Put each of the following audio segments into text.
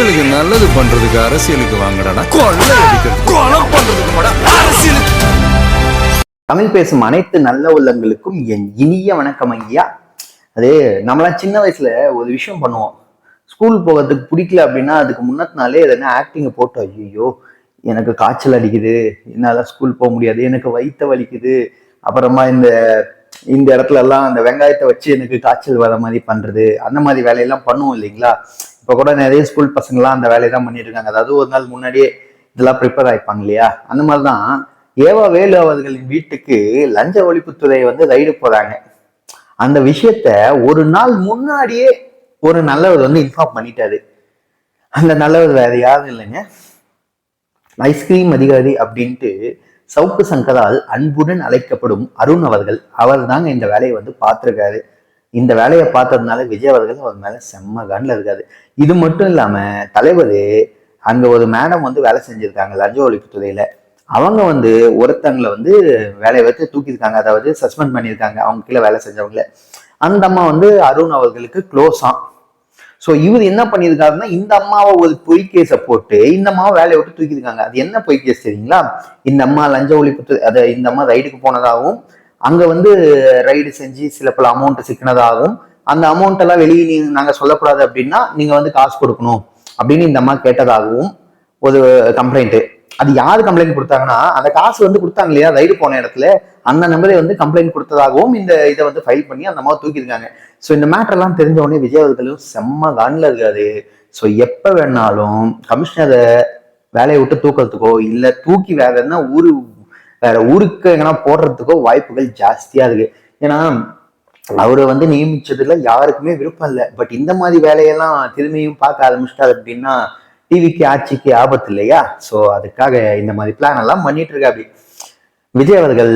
மக்களுக்கு நல்லது பண்றதுக்கு அரசியலுக்கு வாங்கடா, கொள்ளை அடிக்கிறது கொலை பண்றதுக்கு அரசியலுக்கு. தமிழ் பேசும் அனைத்து நல்ல உள்ளங்களுக்கும் என் இனிய வணக்கம் ஐயா. அது நம்மளாம் சின்ன வயசுல ஒரு விஷயம் பண்ணுவோம். ஸ்கூல் போகிறதுக்கு பிடிக்கல அப்படின்னா அதுக்கு முன்னத்தினாலே எதனா ஆக்டிங்கை போட்டு, ஐயோ எனக்கு காய்ச்சல் அடிக்குது, என்னால ஸ்கூல் போக முடியாது, எனக்கு வயிற்ற வலிக்குது, அப்புறமா இந்த இந்த இடத்துல எல்லாம் அந்த வெங்காயத்தை வச்சு எனக்கு காய்ச்சல் வர மாதிரி பண்றது, அந்த மாதிரி வேலையெல்லாம் பண்ணுவோம் இல்லைங்களா? இப்போ கூட நிறைய ஸ்கூல் பசங்கள்லாம் அந்த வேலையை தான் பண்ணிட்டு இருக்காங்க. அதாவது ஒரு நாள் முன்னாடியே இதெல்லாம் ப்ரிப்பேர் ஆயிப்பாங்க இல்லையா? அந்த மாதிரிதான் ஏவா வேலு அவர்களின் வீட்டுக்கு லஞ்ச ஒழிப்புத்துறை ரைடு போறாங்க. அந்த விஷயத்த ஒரு நாள் முன்னாடியே ஒரு நல்லவர் இன்ஃபார்ம் பண்ணிட்டாரு. அந்த நல்லவர் வேற யாரும் இல்லைங்க, ஐஸ்கிரீம் அதிகாரி அப்படின்ட்டு சவுக்கு சங்கரால் அன்புடன் அழைக்கப்படும் அருண் அவர்கள். அவர் தாங்க இந்த வேலையை பார்த்துருக்காரு. இந்த வேலையை பார்த்ததுனால விஜய் அவர்கள் அவர் மேல செம்ம காண்டில் இருக்காரு. இது மட்டும் இல்லாம தலைவர் அங்க ஒரு மேடம் வேலை செஞ்சிருக்காங்க லஞ்ச ஒழிப்புத்துறையில. அவங்க ஒருத்தங்களை வேலையை வச்சு தூக்கியிருக்காங்க, அதாவது சஸ்பெண்ட் பண்ணியிருக்காங்க அவங்க கீழே வேலை செஞ்சவங்கள. அந்த அம்மா அருண் அவர்களுக்கு க்ளோஸாம். ஸோ இவர் என்ன பண்ணியிருக்காருன்னா, இந்த அம்மாவை ஒரு பொய் கேஸை போட்டு இந்த அம்மாவை வேலையை விட்டு தூக்கியிருக்காங்க. அது என்ன பொய் கேஸ் தெரியுங்களா? இந்த அம்மா லஞ்ச ஒழிப்பு அதை இந்த அம்மா ரைடுக்கு போனதாகவும், அங்க ரைடு செஞ்சு சில பல அமௌண்ட் சிக்கினதாகவும், அந்த அமௌண்ட் எல்லாம் வெளியே நாங்க சொல்லக்கூடாது அப்படின்னா நீங்க காசு கொடுக்கணும் அப்படின்னு இந்த அம்மா கேட்டதாகவும் ஒரு கம்ப்ளைண்ட். அது யாரு கம்ப்ளைண்ட் கொடுத்தாங்கன்னா, அந்த காசு கொடுத்தாங்க இல்லையா ரைடு போன இடத்துல, அந்த நம்பரே கம்ப்ளைண்ட் கொடுத்ததாகவும் இந்த இதை ஃபைல் பண்ணி அந்த அம்மாவை தூக்கியிருக்காங்க. ஸோ இந்த மேட்டர் எல்லாம் தெரிஞ்ச உடனே விஜய் அவர்களும் செம்ம கான்ல இருக்காது. ஸோ எப்ப வேணாலும் கமிஷனரை வேலையை விட்டு தூக்கிறதுக்கோ இல்ல தூக்கி வேற ஊருக்கு எங்கன்னா போடுறதுக்கோ வாய்ப்புகள் ஜாஸ்தியா இருக்கு. ஏன்னா அவரை நியமிச்சதுல யாருக்குமே விருப்பம் இல்லை. பட் இந்த மாதிரி வேலையெல்லாம் திரும்பியும் பார்க்க ஆரம்பிச்சிட்டாரு அப்படின்னா டிவிக்கு ஆட்சிக்கு ஆபத்து இல்லையா? ஸோ அதுக்காக இந்த மாதிரி பிளான் எல்லாம் பண்ணிட்டு இருக்கா. அப்படி விஜய் அவர்கள்,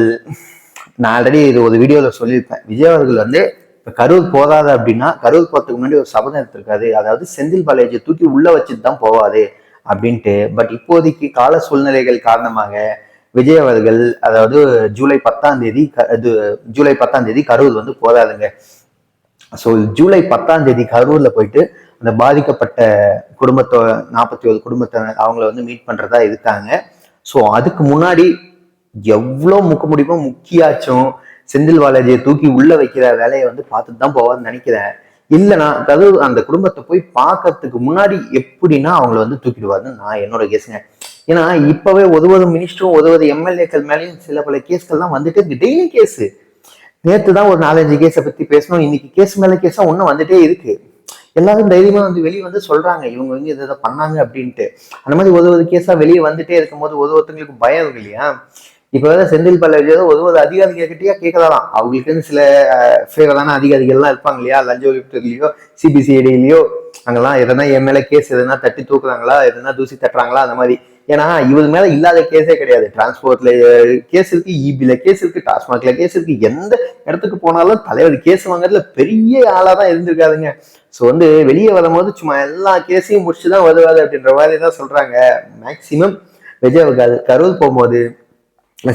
நான் ஆல்ரெடி இது ஒரு வீடியோல சொல்லியிருப்பேன், விஜய் அவர்கள் இப்ப கரூர் போதாது அப்படின்னா கரூர் போறதுக்கு முன்னாடி ஒரு சபதம் எடுத்திருக்காரு. அதாவது செந்தில் பாலாஜியை தூக்கி உள்ள வச்சுட்டு தான் போவாது அப்படின்ட்டு. பட் இப்போதைக்கு கால சூழ்நிலைகள் காரணமாக விஜய் அவர்கள் அதாவது ஜூலை 10 கரூர் போதாதுங்க. ஸோ ஜூலை 10 கரூர்ல போயிட்டு அந்த பாதிக்கப்பட்ட குடும்பத்தோ 41 குடும்பத்தினர் அவங்கள மீட் பண்றதா இருக்காங்க. ஸோ அதுக்கு முன்னாடி எவ்வளோ முடியுமோ முக்கியாச்சும் செந்தில் பாலாஜியை தூக்கி உள்ள வைக்கிற வேலையை பார்த்துட்டு தான் போவான்னு நினைக்கிறேன். இல்லைன்னா கரூர் அந்த குடும்பத்தை போய் பார்க்கறதுக்கு முன்னாடி எப்படின்னா அவங்கள தூக்கிடுவாருன்னு நான் என்னோட கேஸுங்க. ஏன்னா இப்பவே ஒரு மினிஸ்டரும் ஒரு எம்எல்ஏக்கள் மேலேயும் சில பல கேஸ்கள்லாம் வந்துட்டே இருக்கு. Daily case. நேற்று தான் ஒரு 4-5 கேஸை பத்தி பேசணும். இன்னைக்கு கேஸ் மேல கேஸா ஒன்றும் வந்துட்டே இருக்கு. எல்லாரும் தைரியமா வெளியே சொல்றாங்க இவங்க இதை பண்ணாங்க அப்படின்ட்டு. அந்த மாதிரி ஒரு கேஸா வெளியே வந்துட்டே இருக்கும்போது ஒருத்தங்களுக்கு பயம் இருக்கு இல்லையா? இப்ப செந்தில் பாலாஜி ஒரு அதிகாரிகிட்டயா கேட்கலாம். அவங்களுக்கு சில ஃபேவரான அதிகாரிகள்லாம் இருப்பாங்க இல்லையா, லஞ்ச ஒழிப்புத்துறையிலயோ சிபிசிஐடியிலயோ. அங்கெல்லாம் எதனா என் மேல கேஸ் எதனா தட்டி தூக்குறாங்களா, எதனா தூசி தட்டுறாங்களா, அந்த மாதிரி. ஏன்னா இவர் மேல இல்லாத கேஸே கிடையாது. டிரான்ஸ்போர்ட்ல கேஸ் இருக்கு, இபில கேஸ் இருக்கு, டாஸ்மாக்ல கேஸ் இருக்கு. எந்த இடத்துக்கு போனாலும் தலைவர் கேஸ் வாங்குறதுல பெரிய ஆளா தான் இருந்திருக்காதுங்க. ஸோ வெளியே வரும்போது சும்மா எல்லா கேஸையும் முடிச்சுதான் வருவாரு அப்படின்ற மாதிரி தான் சொல்றாங்க. மேக்சிமம் விஜய் கரூர் போகும்போது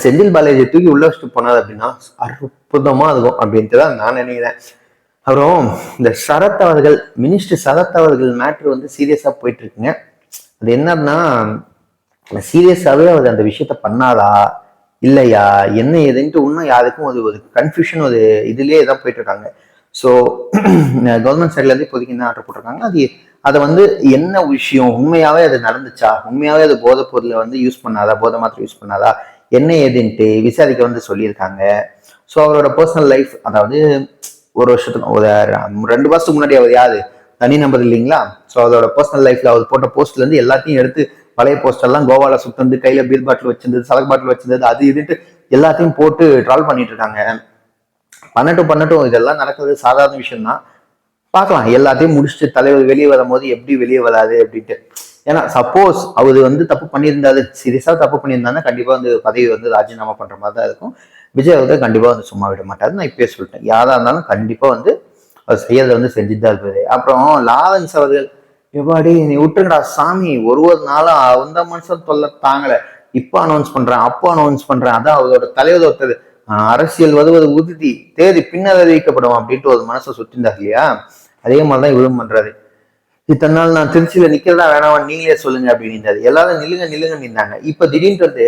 செந்தில் பாலாஜியை தூக்கி உள்ள வச்சுட்டு போனாது அப்படின்னா அற்புதமா இருக்கும் அப்படின்ட்டு தான் நான் நினைக்கிறேன். அப்புறம் இந்த சரத் அவர்கள், மினிஸ்டர் சரத் அவர்கள் மேட்ரு சீரியஸா போயிட்டு இருக்குங்க. அது என்னன்னா, சீரியஸாவே அவர் அந்த விஷயத்த பண்ணாதா இல்லையா என்ன ஏதுன்ட்டு இன்னும் யாருக்கும் ஒரு கன்ஃபியூஷன் ஒரு இதுலயே தான் போயிட்டு இருக்காங்க. ஸோ கவர்மெண்ட் சைட்ல இருந்து இப்போதைக்கு என்ன ஆர்டர் போட்டிருக்காங்க, அதை என்ன விஷயம், உண்மையாவே அது நடந்துச்சா, உண்மையாவே அது போதை பொருளை யூஸ் பண்ணாதா, போதை மாத்திரை யூஸ் பண்ணாதா, என்ன ஏதுன்ட்டு விசாரிக்க சொல்லியிருக்காங்க. ஸோ அவரோட பர்சனல் லைஃப், அதாவது ஒரு வருஷத்துக்கு ஒரு 2 மாசத்துக்கு முன்னாடி அவர் யாரு தனி நம்பர் இல்லைங்களா? ஸோ அதோட பர்சனல் லைஃப்ல அவர் போட்ட போஸ்ட்ல இருந்து எல்லாத்தையும் எடுத்து பழைய போஸ்ட் எல்லாம் கோவால சுத்தந்து கையில பீர் பாட்டில் வச்சிருந்தது, சலக் பாட்டில் வச்சிருந்தது, அது இதுட்டு எல்லாத்தையும் போட்டு ட்ரால் பண்ணிட்டு இருக்காங்க. பண்ணட்டும், இதெல்லாம் நடக்கிறது சாதாரண விஷயம் தான். பார்க்கலாம், எல்லாத்தையும் முடிச்சுட்டு தலைவர் வெளியே வரும்போது எப்படி வெளியே வராது அப்படின்ட்டு. ஏன்னா சப்போஸ் அவர் தப்பு பண்ணியிருந்தாரு, சீரியஸா தப்பு பண்ணியிருந்தாருன்னா கண்டிப்பா பதவி ராஜினாமா பண்ற மாதிரி தான் இருக்கும். விஜய் அவர்கள் கண்டிப்பா சும்மா விட மாட்டாரு. நான் இப்பயே சொல்லிட்டேன், யாரா இருந்தாலும் கண்டிப்பா அவர் செய்யறதை செஞ்சுட்டு தான் இருப்பாரு. அப்புறம் லாரன்ஸ் அவர்கள், எப்பாடி நீ விட்டுங்கடா சாமி, ஒரு நாளும் அந்த மனுஷன் தொல்லை தாங்கல, இப்ப அனௌன்ஸ் பண்றேன் அப்போ அனௌன்ஸ் பண்றேன், அதான் அவரோட தலைவர் ஒருத்தர் அரசியல் வருவது உறுதி, தேதி பின்னர் அறிவிக்கப்படும் அப்படின்ட்டு ஒரு மனசை சுற்றிருந்தார் இல்லையா? அதே மாதிரிதான் இவரும் பண்றாரு. இத்தனை நாள் நான் திருச்சியில நிக்கிறதா வேணாமா நீங்களே சொல்லுங்க அப்படின்னு எல்லாரும் நில்லுங்க நில்லுங்க நின்னாங்க. இப்ப திடீர்னு வந்து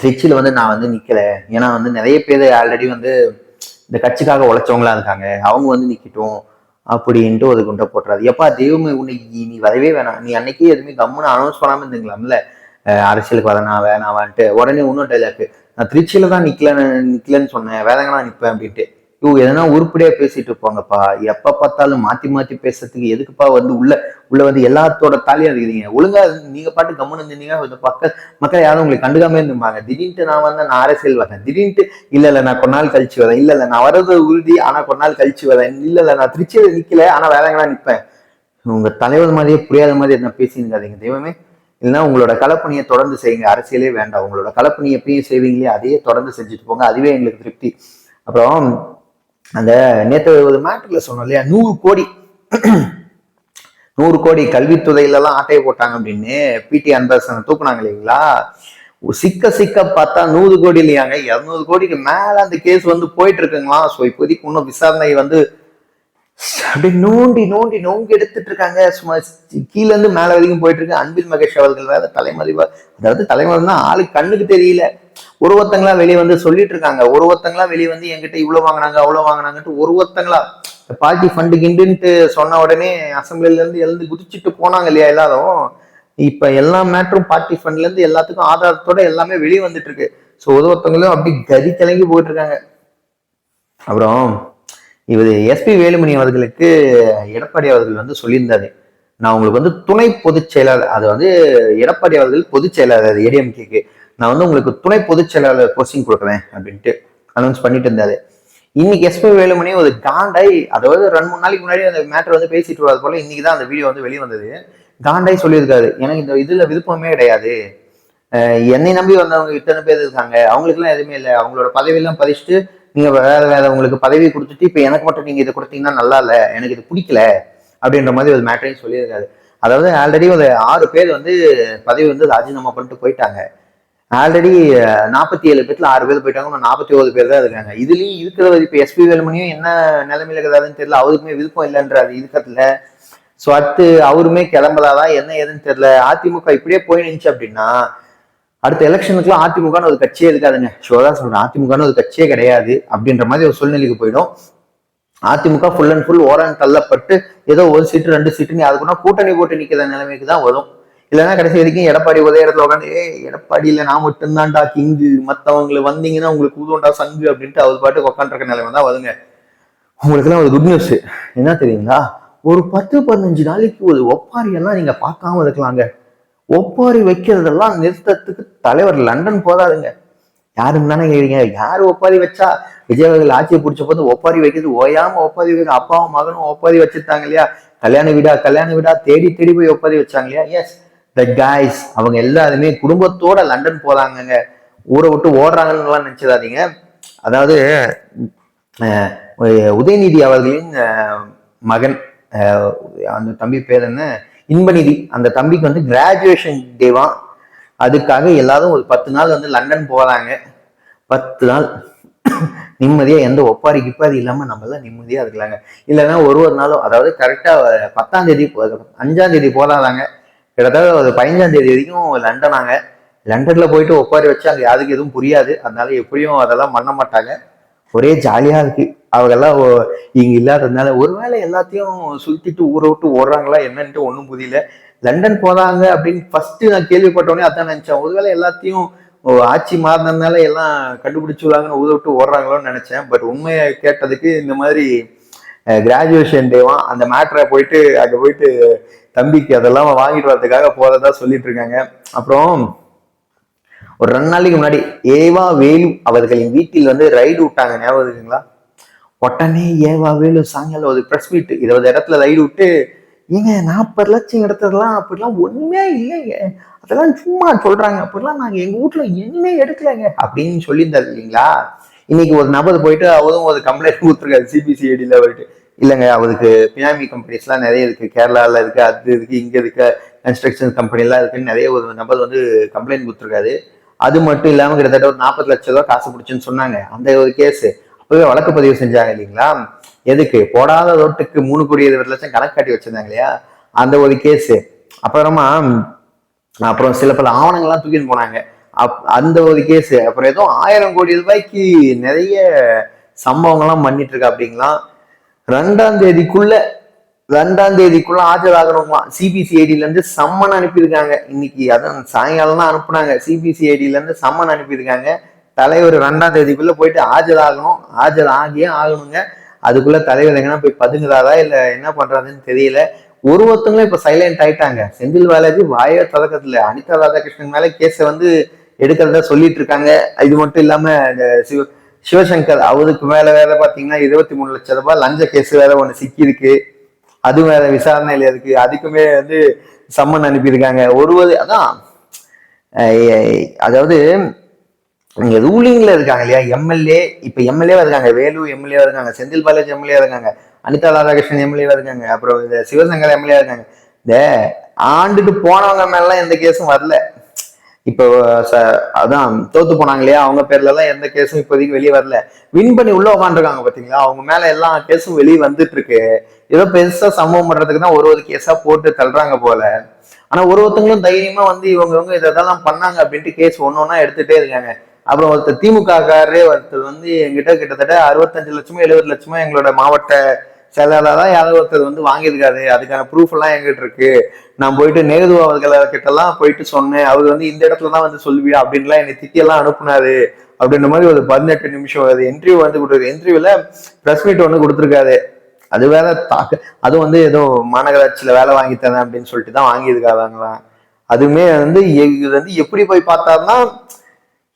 திருச்சியில வந்து நான் வந்து நிக்கல, ஏன்னா வந்து நிறைய பேர் ஆல்ரெடி வந்து இந்த கட்சிக்காக உழைச்சவங்களா இருக்காங்க, அவங்க வந்து நிக்கட்டும் அப்படின்ட்டு ஒரு குண்டை போட்டுறாரு. எப்பா தெய்வமே உன்னைக்கு நீ வரவே வேணாம், நீ அன்னைக்கே எதுவுமே கம்முன்னு அனௌன்ஸ் பண்ணாம இருந்துங்களாம்ல அரசியலுக்கு வரனா வேணாவான்ட்டு. உடனே இன்னும் டைலாக், நான் திருச்சியில தான் நிக்கலன்னு சொன்னேன், வேற எங்கன்னா நிப்பேன் அப்படின்ட்டு. எதனா உருப்படியா பேசிட்டு இருப்பாங்கப்பா, எப்ப பார்த்தாலும் மாத்தி மாத்தி பேசுறதுக்கு எதுக்குப்பா வந்து உள்ள வந்து எல்லாத்தோட தாலியா இருக்கிறீங்க, ஒழுங்கா நீங்க பாட்டு கம்முன்னு இருந்தீங்க மக்கள் யாரும் உங்களுக்கு கண்டுக்காம இருந்துப்பாங்க. திடீர்னு நான் வந்து நான் அரசியல் வரேன், திடீர்னு இல்ல நான் கொஞ்ச நாள் கழிச்சு வரேன், இல்ல நான் வர்றது உறுதி ஆனா கொஞ்ச நாள் கழிச்சு வரேன், இல்ல நான் திருச்சியில நிக்கல ஆனா வேற எங்கன்னா நிப்பேன். உங்க தலைவர் மாதிரியே புரியாத மாதிரி என்ன பேசியிருக்காதீங்க தெய்வமே. இல்லைன்னா உங்களோட களப்பணியை தொடர்ந்து செய்யுங்க, அரசியலே வேண்டாம், உங்களோட களப்பணி எப்பயும் செய்வீங்களே அதையே தொடர்ந்து செஞ்சுட்டு போங்க, அதுவே எங்களுக்கு திருப்தி. அப்புறம் அந்த நேற்று ஒரு மேட்டர்ல சொன்னோம் இல்லையா, 100 கோடி 100 கோடி கல்வித்துறையில எல்லாம் ஆட்டையை போட்டாங்க அப்படின்னு பிடி அன்பரசன் தூக்குனாங்க இல்லைங்களா. சிக்க பார்த்தா 100 கோடி இல்லையாங்க, 200 கோடிக்கு மேல அந்த கேஸ் வந்து போயிட்டு இருக்குங்களா. ஸோ இப்போதைக்கு இன்னும் விசாரணை வந்து அப்படியே நோண்டி எடுத்துட்டு இருக்காங்க. சும்மா கீழ இருந்து மேல வரைக்கும் போயிட்டு இருக்கு. அன்பில் மகேஷ் அவர்கள் வேற தலைமறைவா, அதாவது தலைமறைவுனா ஆளுக்கு கண்ணுக்கு தெரியல, ஒருத்தங்களா வெளியே வந்து சொல்லிட்டு இருக்காங்க, ஒருத்தங்களா வெளியே வந்து என்கிட்ட இவ்வளவு வாங்கினாங்க அவ்வளவு வாங்கினாங்கன்ட்டு ஒருத்தங்களா பார்ட்டி ஃபண்டு கிண்டுன்ட்டு சொன்ன உடனே அசம்பிளில இருந்து எழுந்து குதிச்சுட்டு போனாங்க இல்லையா எல்லாரும். இப்ப எல்லா மேட்டரும் பார்ட்டி ஃபண்ட்ல இருந்து எல்லாத்துக்கும் ஆதாரத்தோட எல்லாமே வெளியே வந்துட்டு இருக்கு. ஸோ ஒருத்தவங்களும் அப்படி கதி கிளங்கி போயிட்டு இருக்காங்க. அப்புறம் இவர் எஸ்பி வேலுமணி அவர்களுக்கு எடப்பாடி அவர்கள் வந்து சொல்லியிருந்தாரு, நான் உங்களுக்கு வந்து துணை பொதுச் செயலாளர், அது வந்து எடப்பாடி அவர்கள் பொதுச் செயலாளர் ஏடிஎம்கேக்கு, நான் வந்து உங்களுக்கு துணை பொதுச் செயலாளர் போஸ்டிங் கொடுக்குறேன் அப்படின்ட்டு அனௌன்ஸ் பண்ணிட்டு இருந்தாரு. இன்னைக்கு எஸ்பி வேலுமணி ஒரு காண்டாய், அதாவது 2-3 நாளைக்கு முன்னாடி அந்த மேட்டர் வந்து பேசிட்டு வராது போல இன்னைக்குதான் அந்த வீடியோ வந்து வெளியே வந்தது. காண்டாய் சொல்லியிருக்காரு, எனக்கு இந்த இதுல விருப்பமே கிடையாது, என்னை நம்பி வந்தவங்க இத்தனை பேர் இருக்காங்க, அவங்களுக்கு எல்லாம் எதுவுமே இல்லை, அவங்களோட பதவியெல்லாம் பதிச்சுட்டு நீங்க வேற உங்களுக்கு பதவி கொடுத்துட்டு இப்ப எனக்கு மட்டும் நீங்க இதை கொடுத்தீங்கன்னா நல்லா இல்ல, எனக்கு இது பிடிக்கல அப்படின்ற மாதிரி ஒரு மேட்டரையும் சொல்லியிருக்காரு. அதாவது ஆல்ரெடி ஒரு 6 பேர் வந்து பதவி வந்து ராஜினாமா பண்ணிட்டு போயிட்டாங்க. ஆல்ரெடி 47 பேர்ல 6 பேர் போயிட்டாங்க, 41 பேர் தான் இருக்காங்க. இதுலயும் இருக்கிறது இப்ப எஸ்பி வேலுமணியும் என்ன நிலைமையில இருக்கிறாருன்னு தெரியல, அவருக்குமே விருப்பம் இல்லைன்றாரு இருக்கிறதுல. ஸோ அடுத்து அவருமே கிளம்புறாதான் என்ன ஏதுன்னு தெரியல. அதிமுக இப்படியே போய் நின்றுச்சு அப்படின்னா அடுத்த எலெக்ஷனுக்குலாம் அதிமுகன்னு ஒரு கட்சியே இருக்காதுங்க. ஷோதான் சொல்றேன், அதிமுகன்னு ஒரு கட்சியே கிடையாது அப்படின்ற மாதிரி ஒரு சூழ்நிலைக்கு போயிடும். அதிமுக ஃபுல் அண்ட் ஃபுல் ஓரம் தள்ளப்பட்டு ஏதோ 1 சீட்டு 2 சீட்டுன்னு அதுக்குன்னா கூட்டணி போட்டு நிக்கிற நிலைமைக்கு தான் வரும். இல்லைன்னா கடைசி வரைக்கும் எடப்பாடி ஒரே இடத்துல உட்காந்து எடப்பாடியில நான் மட்டும்தான்டா கிங்கு, மற்றவங்களை வந்தீங்கன்னா உங்களுக்கு ஊதுவண்டா சங்கு அப்படின்ட்டு அவர் பாட்டு உட்காந்துருக்க நிலைமை தான் வருங்க. உங்களுக்கு எல்லாம் ஒரு குட் நியூஸ் என்ன தெரியுங்களா, ஒரு 10-15 நாளைக்கு ஒரு ஒப்பாரி எல்லாம் நீங்க பார்க்காம இருக்கலாங்க. ஒப்பாரி வைக்கிறதெல்லாம் நிறுத்தத்துக்கு தலைவர் லண்டன் போதாதுங்க. யாருன்னு தானே கேட்குறீங்க, யாரு ஒப்பாரி வச்சா? விஜய் அவர்கள் ஆட்சியை பிடிச்ச போது ஒப்பாரி வைக்கிறது ஓயாம ஒப்பாரி வைக்க, அப்பாவும் மகனும் ஒப்பாரி வச்சிருந்தாங்க இல்லையா, கல்யாண வீடா தேடி தேடி போய் ஒப்பாரி வச்சாங்க இல்லையா. எஸ், த கைஸ் அவங்க எல்லாருமே குடும்பத்தோட லண்டன் போறாங்கங்க. ஊரை விட்டு ஓடுறாங்கன்னு நினைச்சிடாதீங்க. அதாவது உதயநிதி அவர்களின் மகன், அந்த தம்பி பேர் என்ன, இன்பநிதி, அந்த தம்பிக்கு வந்து கிராஜுவேஷன் டேவா, அதுக்காக எல்லாரும் ஒரு 10 நாள் வந்து லண்டன் போறாங்க. 10 நாள் நிம்மதியா எந்த ஒப்பாரி கிப்பாரி இல்லாம நம்ம எல்லாம் நிம்மதியா இருக்கலாங்க. இல்லைன்னா ஒரு நாளும், அதாவது கரெக்டா 10ஆம் தேதி 5ஆம் தேதி போறாங்க, கிட்டத்தட்ட ஒரு 15ஆம் தேதி வரைக்கும் லண்டனாங்க. லண்டன்ல போயிட்டு ஒப்பாரி வச்சு அங்க யாருக்கு எதுவும் புரியாது, அதனால எப்படியும் அதெல்லாம் பண்ண மாட்டாங்க. ஒரே ஜாலியா இருக்கு. அவங்கெல்லாம் இங்க இல்லாததுனால ஒருவேளை எல்லாத்தையும் சுத்திட்டு ஊரை விட்டு ஓடுறாங்களா என்னன்ட்டு ஒன்றும் புரியல. லண்டன் போறாங்க அப்படின்னு ஃபர்ஸ்ட் நான் கேள்விப்பட்டோடனே அதான் நினைச்சேன், ஒருவேளை எல்லாத்தையும் ஆட்சி மாறினதுனால எல்லாம் கண்டுபிடிச்சு விடுவாங்கன்னு ஊரை விட்டு ஓடுறாங்களோன்னு நினைச்சேன். பட் உண்மையை கேட்டதுக்கு இந்த மாதிரி கிராஜுவேஷன் டேவா, அந்த மேட்டரை போயிட்டு அங்க போயிட்டு தம்பிக்கு அதெல்லாம் வாங்கிட்டு வரதுக்காக போறதா சொல்லிட்டு இருக்காங்க. அப்புறம் ஒரு 2 நாளைக்கு முன்னாடி ஏவா வேலு அவர்களின் வீட்டில் வந்து ரைடு விட்டாங்க, ஞாபகம் இருக்குங்களா? உடனே ஏவா வேலு சாயங்காலம் ஒரு பிரஸ் மீட் 20 இடத்துல ரைடு விட்டு, ஏங்க 40 லட்சம் இடத்துலாம் அப்படிலாம் ஒண்ணுமே இல்லைங்க, அதெல்லாம் சும்மா சொல்றாங்க, அப்படிலாம் நாங்க எங்க வீட்டுல எதுவுமே எடுக்கலைங்க அப்படின்னு சொல்லியிருந்தாரு இல்லைங்களா. இன்னைக்கு ஒரு நபர் போயிட்டு அவரும் ஒரு கம்ப்ளைண்ட் கொடுத்துருக்காரு சிபிசிஐடியில போயிட்டு, இல்லைங்க அவருக்கு பினாமி கம்பெனிஸ் எல்லாம் நிறைய இருக்கு, கேரளால இருக்கு, அது இருக்கு, இங்க இருக்க கன்ஸ்ட்ரக்ஷன் கம்பெனி எல்லாம் இருக்குன்னு நிறைய ஒரு நபர் வந்து கம்ப்ளைண்ட் கொடுத்துருக்காரு. அது மட்டும் இல்லாம கிட்டத்தட்ட ஒரு 40 லட்சம் ரூபாய் காசு பிடிச்சுன்னு சொன்னாங்க. அந்த ஒரு கேஸ் அப்பவே வழக்கு பதிவு செஞ்சாங்க இல்லைங்களா. எதுக்கு? போடாத ரோட்டுக்கு 3,20,00,000 கணக்கு காட்டி வச்சிருந்தாங்க இல்லையா, அந்த ஒரு கேஸ். அப்புறமா அப்புறம் சில பல ஆவணங்கள்லாம் தூக்கிட்டு போனாங்க. அந்த ஒரு கேஸ். அப்புறம் ஏதோ 1000 கோடி ரூபாய்க்கு நிறைய சம்பவங்கள்லாம் பண்ணிட்டு இருக்கா அப்படிங்களா. 2ஆம் தேதிக்குள்ள ஆஜராகணுமா. சிபிசிஐடில இருந்து சம்மன் அனுப்பியிருக்காங்க இன்னைக்கு. அதான் சாயங்காலம் தான் அனுப்புனாங்க. சிபிசிஐடில இருந்து சம்மன் அனுப்பியிருக்காங்க. தலைவர் 2ஆம் தேதிக்குள்ள போயிட்டு ஆஜராகணும். ஆகியே ஆகணுங்க. அதுக்குள்ள தலைவர் எங்கன்னா போய் பதுங்குறாரா இல்ல என்ன பண்றாருன்னு தெரியல. ஒருத்தங்களும் இப்ப சைலண்ட் ஆயிட்டாங்க. செந்தில் பாலாஜி வாய தொடக்கத்துல அனிதா ராதாகிருஷ்ணன் மேல கேஸ எடுக்கிறதா சொல்லிட்டு இருக்காங்க. இது மட்டும் இல்லாம இந்த சிவசங்கர் அவருக்கு மேல வேற பாத்தீங்கன்னா 23 லட்சம் ரூபாய் லஞ்ச கேஸ் வேற ஒண்ணு சிக்கி இருக்கு. அது வேற விசாரணையில இருக்கு. அதுக்குமே சம்மன் அனுப்பியிருக்காங்க. அதான் அதாவது நீங்க ரூலிங்ல இருக்காங்க இல்லையா எம்எல்ஏ. இப்ப எம்எல்ஏவா இருக்காங்க, வேலு எம்எல்ஏவா இருக்காங்க, செந்தில் பாலாஜி எம்எல்ஏவா இருக்காங்க, அனிதா ராதாகிருஷ்ணன் எம்எல்ஏவா இருக்காங்க, அப்புறம் இந்த சிவசங்கர் எம்எல்ஏவா இருக்காங்க. இந்த ஆண்டுட்டு போனவங்க மேலாம் எந்த கேஸும் வரல. இப்போ அதான் தோத்து போனாங்க இல்லையா, அவங்க பேர்ல எல்லாம் எந்த கேஸும் இப்போதைக்கு வெளியே வரல. வின் பண்ணி உள்ள உட்காந்துருக்காங்க பாத்தீங்களா, அவங்க மேல எல்லா கேஸும் வெளியே வந்துட்டு இருக்கு. ஏதோ பெருசா சம்பவம் பண்றதுக்கு தான் ஒரு கேஸா போட்டு தள்ளுறாங்க போல. ஆனா ஒருத்தங்களும் தைரியமா இவங்க இதெல்லாம் பண்ணாங்க அப்படின்ட்டு கேஸ் ஒன்னொன்னா எடுத்துட்டே இருக்காங்க. அப்புறம் ஒருத்தர் திமுக காரரே ஒருத்தர் எங்கிட்ட கிட்டத்தட்ட 65 லட்சமோ 70 லட்சமோ எங்களோட மாவட்ட செயலாளர் தான் யாரோ ஒருத்தர் வாங்கியிருக்காரு, அதுக்கான ப்ரூஃப் எல்லாம் எங்கிட்ட இருக்கு, நான் போயிட்டு நேரு அவர்களை கிட்ட எல்லாம் போயிட்டு சொன்னேன், அவர் இந்த இடத்துலதான் சொல்லுவியா அப்படின்லாம் என்னை திட்டியெல்லாம் அனுப்புனாரு அப்படின்ற மாதிரி ஒரு 18 நிமிஷம் இன்டர்வியூ கொடுத்துருக்கு. இன்டர்வியூல பிரஸ் மீட் கொடுத்துருக்காரு. அது வேற அதுவும் ஏதோ மாநகராட்சியில வேலை வாங்கி தரேன் அப்படின்னு சொல்லிட்டு தான் வாங்கியிருக்காங்களாம். அதுவுமே இது எப்படி போய் பார்த்தாருன்னா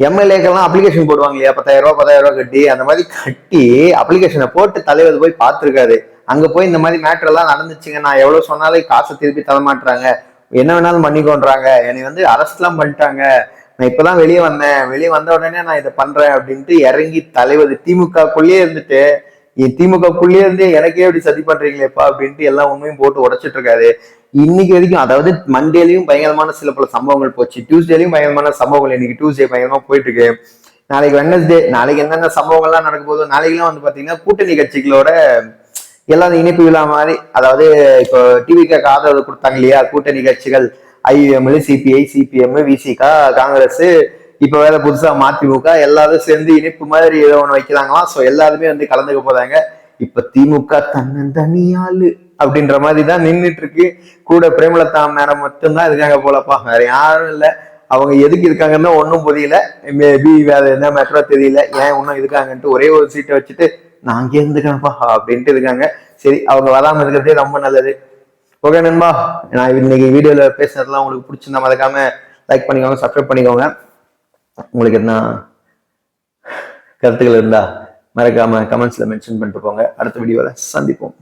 எம்எல்ஏக்கெல்லாம் அப்ளிகேஷன் போடுவாங்க இல்லையா, 10,000 ரூபாய் கட்டி, அந்த மாதிரி கட்டி அப்ளிகேஷனை போட்டு தலைவர் போய் பார்த்துருக்காரு. அங்க போய் இந்த மாதிரி மேட்டர் எல்லாம் நடந்துச்சுங்க, நான் எவ்வளவு சொன்னாலும் காசை திருப்பி தர மாட்டாங்க, என்ன வேணாலும் பண்ணிக்கொண்டாங்க, என்னை அரெஸ்ட் எல்லாம் பண்ணிட்டாங்க, நான் இப்பதான் வெளியே வந்த உடனே நான் இதை பண்றேன் அப்படின்ட்டு இறங்கி தலைவர் திமுகக்குள்ளேயே இருந்து எனக்கே எப்படி சதி பண்றீங்களேப்பா அப்படின்ட்டு எல்லா உண்மையும் போட்டு உடைச்சிட்டு இருக்காரு இன்னைக்கு வரைக்கும். அதாவது மண்டேலையும் பயங்கரமான சில பல சம்பவங்கள் போச்சு, டியூஸ்டேலையும் பயங்கரமான சம்பவங்கள், இன்னைக்கு டியூஸ்டே பயங்கரமா போயிட்டு இருக்கு. நாளைக்கு வெட்னஸ்டே, நாளைக்கு என்னென்ன சம்பவங்கள்லாம் நடக்க போதும். நாளைக்கெல்லாம் பாத்தீங்கன்னா கூட்டணி கட்சிகளோட எல்லாரும் இணைப்பு விழா மாதிரி, அதாவது இப்போ டிவிக்கு ஆதரவு கொடுத்தாங்க இல்லையா கூட்டணி கட்சிகள், IML, CBI, CPM, Visika, Congress, இப்ப வேற புதுசா மதிமுக, எல்லாரும் சேர்ந்து இணைப்பு மாதிரி ஏதோ ஒண்ணு வைக்கிறாங்களாம். சோ எல்லாருமே கலந்துக்க போறாங்க. இப்ப திமுக தன்னந்தனியாளு அப்படின்ற மாதிரி தான் நின்றுட்டு இருக்கு. கூட பிரேமலதா மேடம் மட்டும்தான் இருக்காங்க போலப்பா, வேற யாரும் இல்லை. அவங்க எதுக்கு இருக்காங்கன்னு ஒன்னும் புரியல. மேபி வேற என்ன மேட்டரோ தெரியல, ஏன் ஒன்னும் இருக்காங்கன்ட்டு ஒரே ஒரு சீட்டை வச்சுட்டு நான் அங்கே இருந்துக்கேன்ப்பா அப்படின்ட்டு இருக்காங்க. சரி, அவங்க வராம இருக்கிறதே ரொம்ப நல்லது. ஓகே நண்பா, நான் இன்னைக்கு வீடியோல பேசுனதுலாம் உங்களுக்கு பிடிச்சிருந்தா மறக்காம லைக் பண்ணிக்கோங்க, சப்ஸ்கிரைப் பண்ணிக்கோங்க. உங்களுக்கு என்ன கருத்துக்கள் இருந்தா மறக்காம கமெண்ட்ஸ்ல மென்ஷன் பண்ணிட்டு போங்க. அடுத்த வீடியோல சந்திப்போம்.